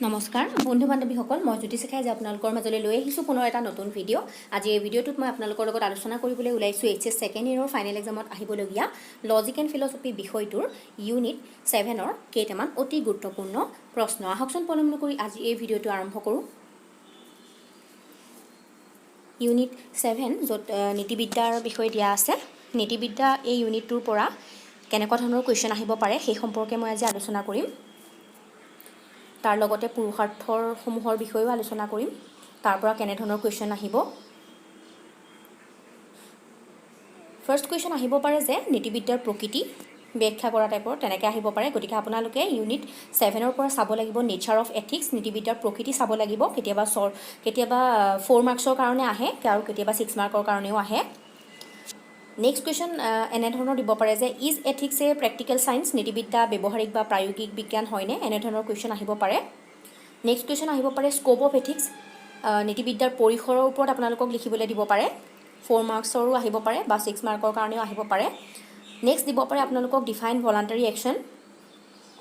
নমস্কাৰ বন্ধু বান্ধৱীসকল মই জ্যোতি শিখাই যে আপোনালোকৰ মাজলৈ লৈ আহিছোঁ পুনৰ এটা নতুন ভিডিঅ' আজি এই ভিডিঅ'টোত মই আপোনালোকৰ লগত আলোচনা কৰিবলৈ ওলাইছোঁ এইচএছ ছেকেণ্ড ইয়েৰৰ ফাইনেল এক্সামত আহিবলগীয়া লজিক এণ্ড ফিলচফি বিষয়টোৰ ইউনিট 7ৰ কেইটামান অতি গুৰুত্বপূৰ্ণ প্ৰশ্ন আহকচোন পলম নকৰি আজি এই ভিডিঅ'টো আৰম্ভ কৰোঁ ইউনিট 7 য'ত নীতিবিদ্যাৰ বিষয় দিয়া আছে নীতিবিদ্যা এই ইউনিটটোৰ পৰা কেনেকুৱা ধৰণৰ কুৱেশ্যন আহিব পাৰে সেই সম্পৰ্কে মই আজি আলোচনা কৰিম তাৰ লগতে পুৰুষাৰ্থৰ সমূহৰ বিষয়েও আলোচনা কৰিম তাৰ পৰা কেনে ধৰণৰ কুৱেশ্যন আহিব ফাৰ্স্ট কুৱেশ্যন আহিব পাৰে যে নীতিবিদ্যাৰ প্ৰকৃতি ব্যাখ্যা কৰা টাইপৰ তেনেকৈ আহিব পাৰে গতিকে আপোনালোকে ইউনিট 7ৰ পৰা চাব লাগিব নেচাৰ অফ এথিক্স নীতিবিদ্যাৰ প্ৰকৃতি চাব লাগিব কেতিয়াবা 4 মাৰ্কছৰ কাৰণে আহে আৰু কেতিয়াবা 6 মাৰ্কৰ কাৰণেও আহে নেক্সট কুৱেশ্যন এনেধৰণৰ দিব পাৰে যে is ethics a practical science নীতিবিদ্যা ব্যৱহাৰিক বা প্ৰায়োগিক বিজ্ঞান হয়নে এনেধৰণৰ কুৱেশ্যন আহিব পাৰে নেক্সট কুৱেশ্যন আহিব পাৰে স্কোপ অফ এথিক্স নীতিবিদ্যাৰ পৰিসৰৰ ওপৰত আপোনালোকক লিখিবলৈ দিব পাৰে 4 মাৰ্কছৰো আহিব পাৰে বা 6 মাৰ্কৰ কাৰণেও আহিব পাৰে নেক্সট দিব পাৰে আপোনালোকক ডিফাইন ভলাণ্টাৰী একশ্যন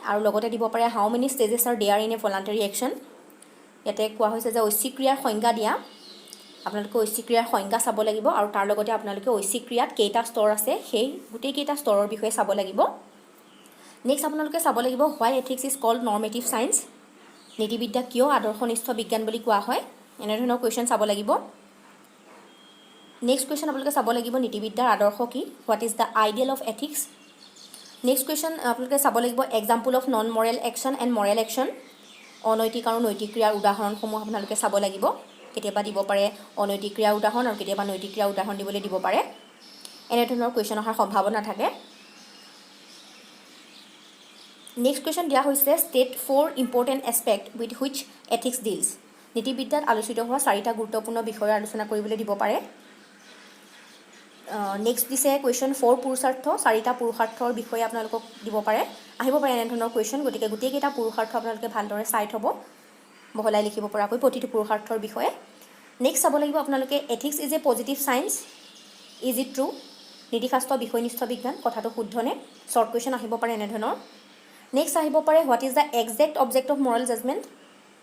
আৰু লগতে দিব পাৰে how many stages are there in a voluntary action ইয়াতে কোৱা হৈছে যে ঐচ্ছিক ক্ৰিয়াৰ সংজ্ঞা দিয়া আপোনালোকে ঐচ্ছিক ক্ৰিয়াৰ সংজ্ঞা চাব লাগিব আৰু তাৰ লগতে আপোনালোকে ঐচ্ছিক ক্ৰিয়াত কেইটা স্তৰ আছে সেই গোটেইকেইটা স্তৰৰ বিষয়ে চাব লাগিব নেক্সট আপোনালোকে চাব লাগিব why ethics is called normative science নীতিবিদ্যা কিয় আদৰ্শনিষ্ঠ বিজ্ঞান বুলি কোৱা হয় এনেধৰণৰ কুৱেশ্যন চাব লাগিব নেক্সট কুৱেশ্যন আপোনালোকে চাব লাগিব নীতিবিদ্যাৰ আদৰ্শ কি what is the ideal of ethics next question আপোনালোকে চাব লাগিব example of non moral action and Morrell action অনৈতিক আৰু নৈতিক ক্ৰিয়াৰ উদাহৰণসমূহ আপোনালোকে চাব লাগিব কেতিয়াবা দিব পাৰে অনৈতিক ক্ৰিয়াৰ উদাহৰণ আৰু কেতিয়াবা নৈতিক ক্ৰিয়াৰ উদাহৰণ দিবলৈ দিব পাৰে এনেধৰণৰ কুৱেশ্যন অহাৰ সম্ভাৱনা থাকে নেক্সট কুৱেশ্যন দিয়া হৈছে state 4 important aspect with which ethics deals নীতিবিদ্যাত আলোচিত হোৱা 4টা গুৰুত্বপূৰ্ণ বিষয়ে আলোচনা কৰিবলৈ দিব পাৰে নেক্সট দিছে কুৱেশ্যন 4 পুৰুষাৰ্থ 4টা পুৰুষাৰ্থৰ বিষয়ে আপোনালোকক দিব পাৰে আহিব পাৰে এনেধৰণৰ কুৱেশ্যন গতিকে গোটেইকেইটা পুৰুষাৰ্থ আপোনালোকে ভালদৰে চাই থ'ব বহলাই লিখিব পৰাকৈ প্ৰতিটো পুৰুষাৰ্থৰ বিষয়ে নেক্সট চাব লাগিব আপোনালোকে ethics is a positive science is it true নীতিশাস্ত্ৰ বিষয়নিষ্ঠ বিজ্ঞান কথাটো শুদ্ধনে শ্বৰ্ট কুৱেশ্যন আহিব পাৰে এনেধৰণৰ নেক্সট আহিব পাৰে what is the exact object of moral judgement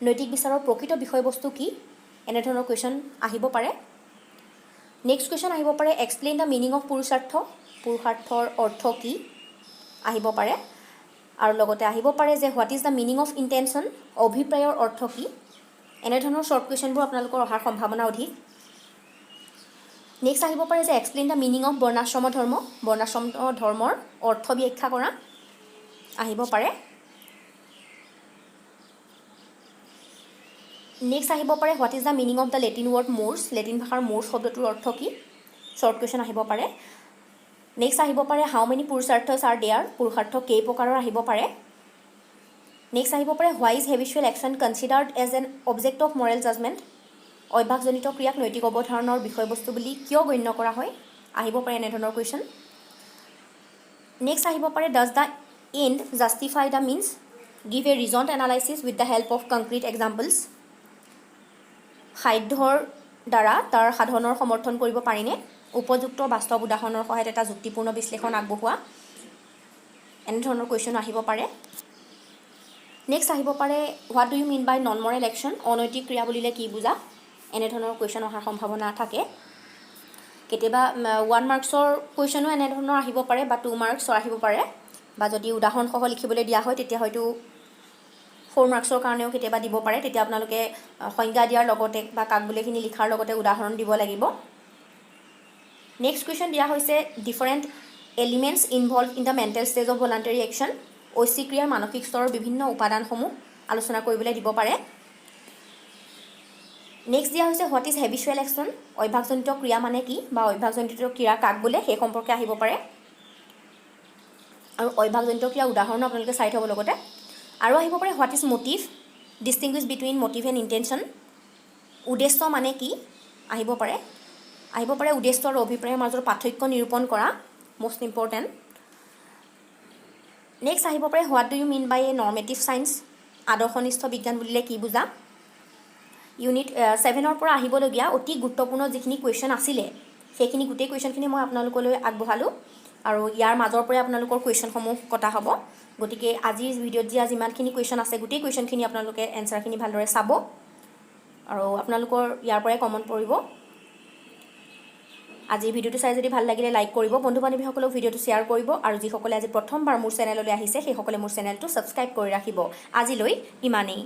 নৈতিক বিচাৰৰ প্ৰকৃত বিষয়বস্তু কি এনেধৰণৰ কুৱেশ্যন আহিব পাৰে নেক্সট কুৱেশ্যন আহিব পাৰে এক্সপ্লেইন দ্য মিনিং অফ পুৰুষাৰ্থৰ অৰ্থ কি আহিব পাৰে আৰু লগতে আহিব পাৰে যে what is the meaning of intention অভিপ্ৰায়ৰ অৰ্থ কি এনেধৰণৰ শ্বৰ্ট কুৱেশ্যনবোৰ আপোনালোকৰ অহাৰ সম্ভাৱনা অধিক নেক্সট আহিব পাৰে যে explain the meaning of varnashrama ধৰ্মৰ অৰ্থ ব্যাখ্যা কৰা আহিব পাৰে নেক্সট আহিব পাৰে what is the meaning of the Latin word mores Latin ভাষাৰ মোৰ্ছ শব্দটোৰ অৰ্থ কি শ্বৰ্ট কুৱেশ্যন আহিব পাৰে নেক্সট আহিব পাৰে how many purusharthas are there পুৰুষাৰ্থ কেই প্ৰকাৰৰ আহিব পাৰে নেক্সট আহিব পাৰে why is habitual action considered as an object of moral judgement অভ্যাসজনিত ক্ৰিয়াক নৈতিক অৱধাৰণৰ বিষয়বস্তু বুলি কিয় গণ্য কৰা হয় আহিব পাৰে এনেধৰণৰ কুৱেশ্যন নেক্সট আহিব পাৰে does the end justify the means give a reasoned analysis with the help of concrete examples সাধ্যৰ দ্বাৰা তাৰ সাধনৰ সমৰ্থন কৰিব পাৰিনে উপযুক্ত বাস্তৱ উদাহৰণৰ সহায়ত এটা যুক্তিপূৰ্ণ বিশ্লেষণ আগবঢ়োৱা এনেধৰণৰ কুৱেশ্যন আহিব পাৰে নেক্সট আহিব পাৰে what do you mean by non moral action অনৈতিক ক্ৰিয়া বুলিলে কি বুজা এনেধৰণৰ কুৱেশ্যন অহাৰ সম্ভাৱনা থাকে কেতিয়াবা 1 মাৰ্কছৰ কুৱেশ্যনো এনেধৰণৰ আহিব পাৰে বা 2 মাৰ্কছৰ আহিব পাৰে বা যদি উদাহৰণসহ লিখিবলৈ দিয়া হয় তেতিয়া হয়তো 4 মাৰ্কছৰ কাৰণেও কেতিয়াবা দিব পাৰে তেতিয়া আপোনালোকে সংজ্ঞা দিয়াৰ লগতে বা কাকবোলেখিনি লিখাৰ লগতে উদাহৰণ দিব লাগিব নেক্সট কুৱেশ্যন দিয়া হৈছে different elements involve in the mental stage of voluntary action ঐচ্ছিক ক্ৰিয়াৰ মানসিক স্তৰৰ বিভিন্ন উপাদানসমূহ আলোচনা কৰিবলৈ দিব পাৰে নেক্সট দিয়া হৈছে হোৱাট ইজ হেবিচুৱেল একশ্যন অভ্যাসজনিত ক্ৰিয়া মানে কি বা অভ্যাসজনিত ক্ৰিয়া কাক বোলে সেই সম্পৰ্কে আহিব পাৰে আৰু অভ্যাসজনিত ক্ৰিয়া উদাহৰণ আপোনালোকে চাই থ'ব লগতে আৰু আহিব পাৰে what is motive distinguish between motive and intention উদ্দেশ্য মানে কি আহিব পাৰে উদ্দেশ্য আৰু অভিপ্ৰায়ৰ মাজৰ পাৰ্থক্য নিৰূপণ কৰা মষ্ট ইম্পৰ্টেণ্ট নেক্সট আহিব পাৰে what do you mean by a normative science আদৰ্শনিষ্ঠ বিজ্ঞান বুলিলে কি বুজা ইউনিট 7ৰ পৰা আহিবলগীয়া অতি গুৰুত্বপূৰ্ণ যিখিনি কুৱেশ্যন আছিলে সেইখিনি গোটেই কুৱেশ্যনখিনি মই আপোনালোকলৈ আগবঢ়ালোঁ আৰু ইয়াৰ মাজৰ পৰাই আপোনালোকৰ কুৱেশ্যনসমূহ কটা হ'ব গতিকে আজিৰ ভিডিঅ'ত দিয়া যিমানখিনি কুৱেশ্যন আছে গোটেই কুৱেশ্যনখিনি আপোনালোকে এনচাৰখিনি ভালদৰে চাব আৰু আপোনালোকৰ ইয়াৰ পৰাই কমন পৰিব। আজিৰ ভিডিঅ'টো চাই যদি ভাল লাগিলে লাইক কৰিব, বন্ধু বান্ধৱীসকলক ভিডিঅ'টো শ্বেয়াৰ কৰিব আৰু যিসকলে আজি প্ৰথমবাৰ মোৰ চেনেললৈ আহিছে সেইসকলে মোৰ চেনেলটো ছাবস্ক্ৰাইব কৰি ৰাখিব। আজিলৈ ইমানেই।